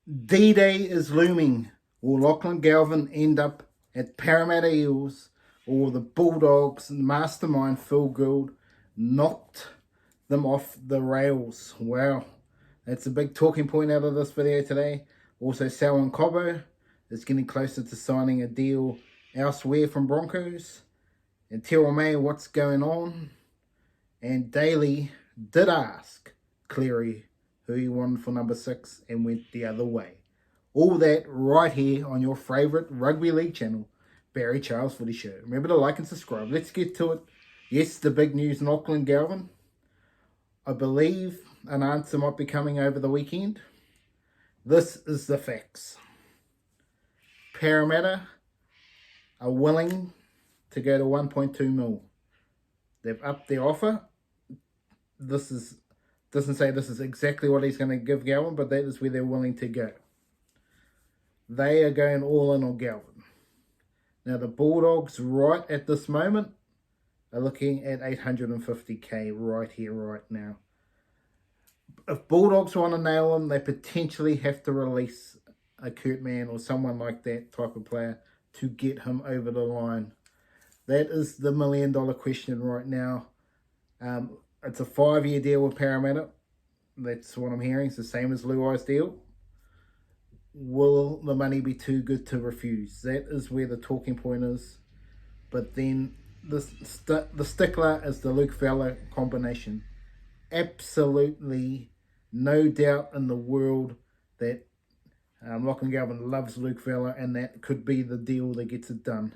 D-Day is looming. Will Lachlan Galvin end up at Parramatta Eels, or the Bulldogs mastermind Phil Gould knocked them off the rails? Wow, that's a big talking point out of this video today. Also, Lachlan Cobo is getting closer to signing a deal elsewhere from Broncos. And Terrell May, what's going on? And Daly did ask Cleary who he won for number 6 and went the other way. All that right here on your favourite rugby league channel, Barry Charles Footy Show. Remember to like and subscribe. Let's get to it. Yes, the big news, Lachlan Galvin. I believe an answer might be coming over the weekend. This is the facts. Parramatta are willing to go to 1.2 mil. They've upped their offer. This doesn't say this is exactly what he's going to give Galvin, but that is where they're willing to go. They are going all in on Galvin. Now the Bulldogs right at this moment are looking at 850k right here, right now. If Bulldogs want to nail him, they potentially have to release a Kurt Mann or someone like that type of player to get him over the line. That is the $1 million question right now. It's a 5-year deal with Parramatta. That's what I'm hearing. It's the same as Luai's deal. Will the money be too good to refuse? That is where the talking point is. But then the stickler is the Luke Fowler combination. Absolutely no doubt in the world that Lachlan Galvin loves Luke Fowler, and that could be the deal that gets it done.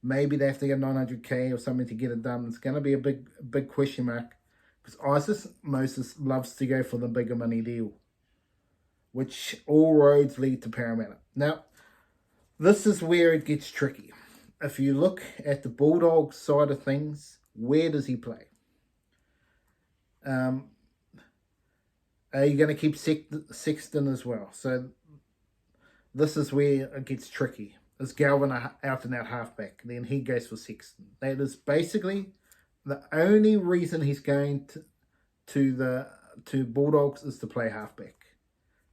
Maybe they have to get 900k or something to get it done. It's going to be a big question mark, because Moses loves to go for the bigger money deal, which all roads lead to Parramatta. Now, this is where it gets tricky. If you look at the Bulldogs side of things, where does he play? Are you going to keep Sexton as well? So this is where it gets tricky. Is Galvin an out-and-out halfback? Then he goes for Sexton. That is basically the only reason he's going to Bulldogs is to play halfback,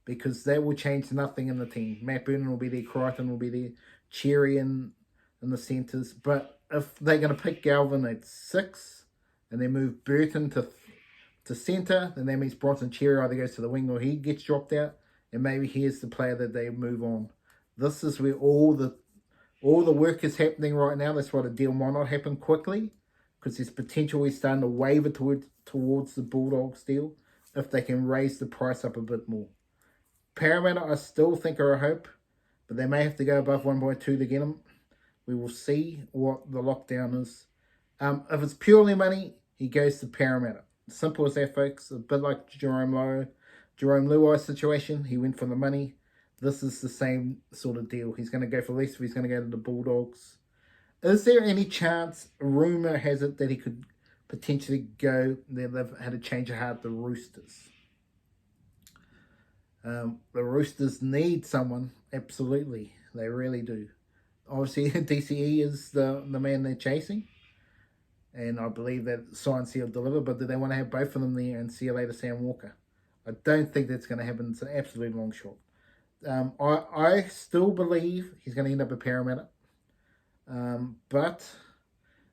because that will change nothing in the team. Matt Burton will be there, Crichton will be there, Cherry in the centres. But if they're going to pick Galvin at 6 and then move Burton to centre, then that means Bronson Cherry either goes to the wing or he gets dropped out, and maybe here's the player that they move on. This is where all the work is happening right now. That's why the deal might not happen quickly, because there's potentially starting to waver towards the Bulldogs deal if they can raise the price up a bit more. Parramatta, I still think are a hope, but they may have to go above 1.2 to get them. We will see what the lockdown is. If it's purely money, he goes to Parramatta. Simple as that, folks. A bit like Jerome Luai situation. He went for the money. This is the same sort of deal. He's going to go for less if he's going to go to the Bulldogs. Is there any chance, rumour has it, that he could potentially go, they've had a change of heart, the Roosters? The Roosters need someone, absolutely. They really do. Obviously, DCE is the man they're chasing, and I believe that sign, seal, deliver, but do they want to have both of them there and see you later, Sam Walker? I don't think that's going to happen. It's an absolute long shot. I still believe he's going to end up at Parramatta. But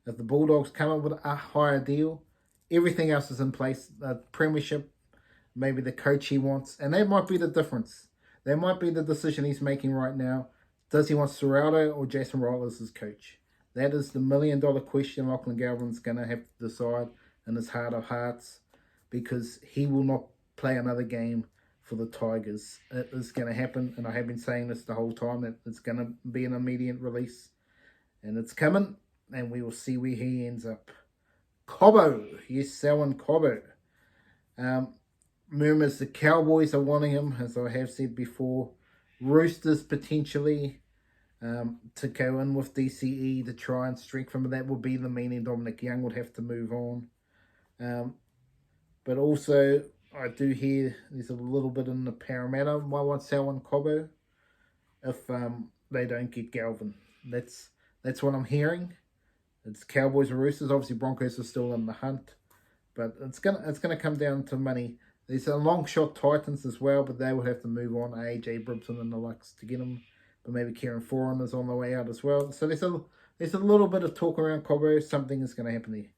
if the Bulldogs come up with a higher deal, everything else is in place. Premiership, maybe the coach he wants, and that might be the difference. That might be the decision he's making right now. Does he want Serraldo or Jason Roll as his coach? That is the $1 million question Lachlan Galvin's going to have to decide in his heart of hearts, because he will not play another game for the Tigers. It is going to happen, and I have been saying this the whole time, that it's going to be an immediate release, and it's coming, and we will see where he ends up. Cobo, yes, selling Cobo. Murmurs the Cowboys are wanting him, as I have said before. Roosters potentially to go in with DCE to try and strengthen him. That would be the meaning. Dominic Young would have to move on. But also, I do hear there's a little bit in the Parramatta might want Selwyn Cobo if they don't get Galvin. That's what I'm hearing. It's Cowboys and Roosters. Obviously, Broncos are still in the hunt, but it's gonna come down to money. There's a long shot Titans as well, but they will have to move on. AJ Brimson and the likes to get them. But maybe Kieran Foran is on the way out as well. So there's a little bit of talk around Cobo. Something is going to happen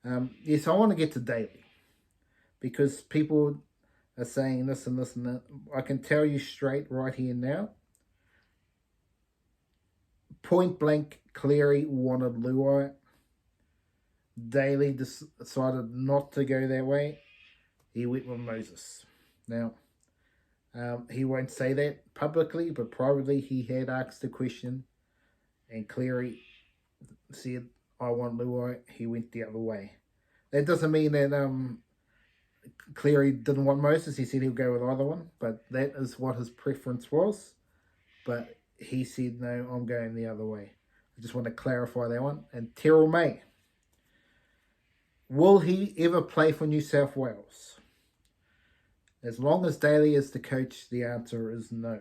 there. Yes, I want to get to Daly. Because people are saying this and this and that. I can tell you straight right here now. Point blank, Cleary wanted Luai. Daley decided not to go their way. He went with Moses. Now, he won't say that publicly, but privately he had asked the question, and Cleary said, I want Luai. He went the other way. That doesn't mean that Cleary didn't want Moses. He said he'll go with either one, but that is what his preference was. But he said, no, I'm going the other way. I just want to clarify that one. And Terrell May. Will he ever play for New South Wales? As long as Daly is the coach, the answer is no.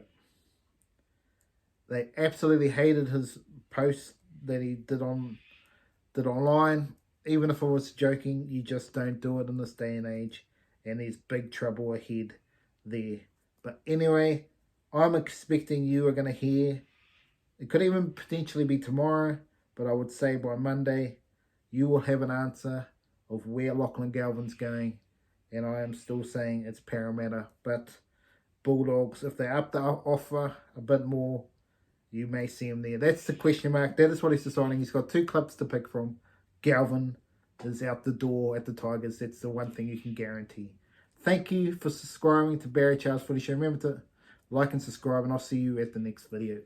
They absolutely hated his post that he did online. Even if I was joking, you just don't do it in this day and age. And there's big trouble ahead there. But anyway, I'm expecting you are going to hear, it could even potentially be tomorrow, but I would say by Monday, you will have an answer of where Lachlan Galvin's going. And I am still saying it's Parramatta. But Bulldogs, if they up the offer a bit more, you may see him there. That's the question mark. That is what he's deciding. He's got 2 clubs to pick from. Galvin is out the door at the Tigers. That's the one thing you can guarantee. Thank you for subscribing to Barry Charles Footy Show. Remember to like and subscribe, and I'll see you at the next video.